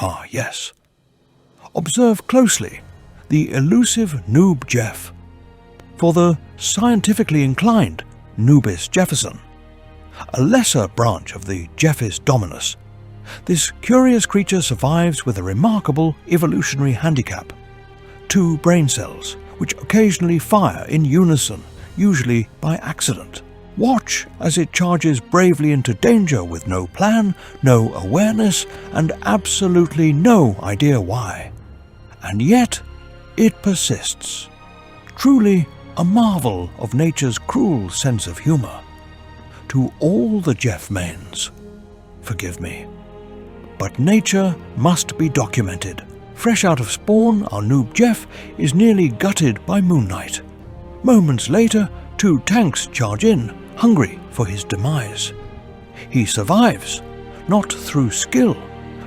Ah, yes. Observe closely the elusive Noob Jeff. For the scientifically inclined Noobis Jefferson, a lesser branch of the Jeffis dominus, this curious creature survives with a remarkable evolutionary handicap: 2 brain cells, which occasionally fire in unison, usually by accident. Watch as it charges bravely into danger with no plan, no awareness, and absolutely no idea why. And yet, it persists. Truly a marvel of nature's cruel sense of humor. To all the Jeff mains, forgive me. But nature must be documented. Fresh out of spawn, our Noob Jeff is nearly gutted by Moon Knight. Moments later, 2 tanks charge in, hungry for his demise. He survives, not through skill,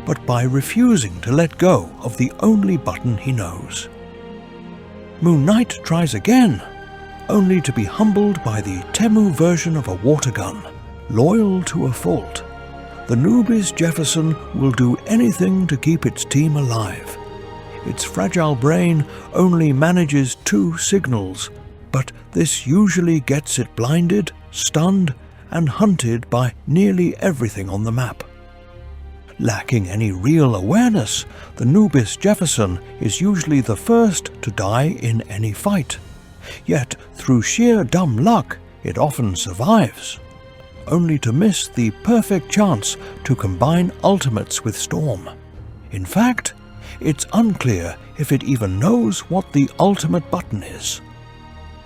but by refusing to let go of the only button he knows. Moon Knight tries again, only to be humbled by the Temu version of a water gun. Loyal to a fault, the Noobis Jefferson will do anything to keep its team alive. Its fragile brain only manages 2 signals, but this usually gets it blinded, stunned, and hunted by nearly everything on the map. Lacking any real awareness, the Noobis Jefferson is usually the first to die in any fight. Yet, through sheer dumb luck, it often survives, only to miss the perfect chance to combine ultimates with Storm. In fact, it's unclear if it even knows what the ultimate button is.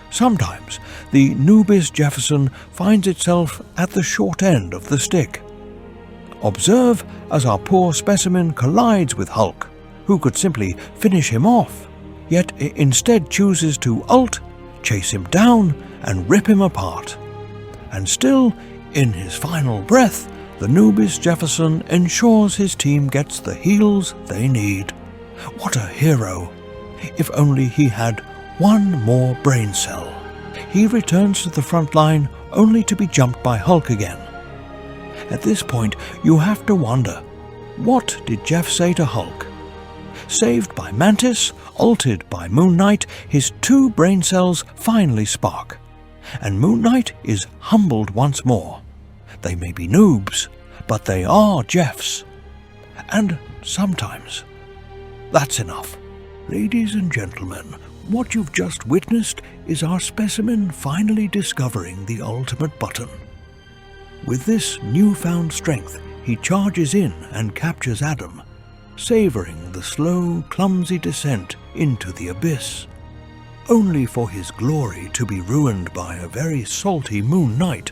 Sometimes, the Noobis Jefferson finds itself at the short end of the stick. Observe as our poor specimen collides with Hulk, who could simply finish him off, yet instead chooses to ult, chase him down, and rip him apart. And still, in his final breath, the Noobis Jefferson ensures his team gets the heals they need. What a hero! If only he had 1 more brain cell. He returns to the front line only to be jumped by Hulk again. At this point, you have to wonder, what did Jeff say to Hulk? Saved by Mantis, ulted by Moon Knight, his 2 brain cells finally spark, and Moon Knight is humbled once more. They may be noobs, but they are Jeffs. And sometimes. That's enough. Ladies and gentlemen, what you've just witnessed is our specimen finally discovering the ultimate button. With this newfound strength, he charges in and captures Adam, savoring the slow, clumsy descent into the abyss, only for his glory to be ruined by a very salty Moon Knight,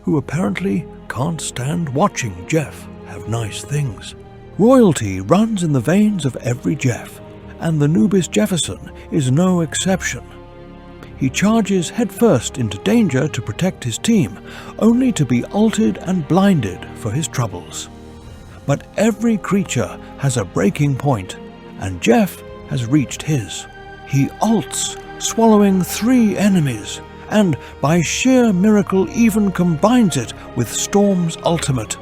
who apparently can't stand watching Jeff have nice things. Royalty runs in the veins of every Jeff, and the Noobis Jefferson is no exception. He charges headfirst into danger to protect his team, only to be ulted and blinded for his troubles. But every creature has a breaking point, and Jeff has reached his. He ults, swallowing 3 enemies, and by sheer miracle even combines it with Storm's ultimate.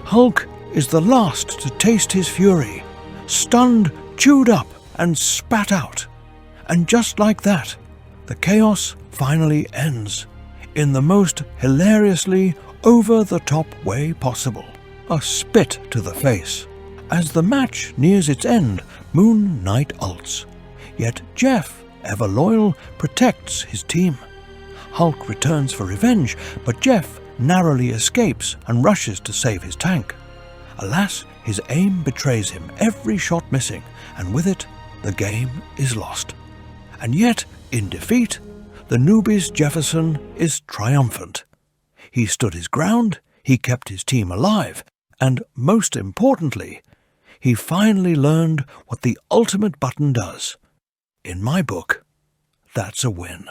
Hulk is the last to taste his fury, stunned, chewed up, and spat out. And just like that, the chaos finally ends, in the most hilariously over-the-top way possible. A spit to the face. As the match nears its end, Moon Knight ults. Yet Jeff, ever loyal, protects his team. Hulk returns for revenge, but Jeff narrowly escapes and rushes to save his tank. Alas, his aim betrays him, every shot missing, and with it, the game is lost. And yet, in defeat, the Noobis Jefferson is triumphant. He stood his ground, he kept his team alive, and most importantly, he finally learned what the ultimate button does. In my book, that's a win.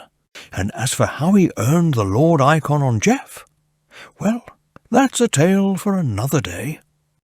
And as for how he earned the Lord icon on Jeff, well, that's a tale for another day.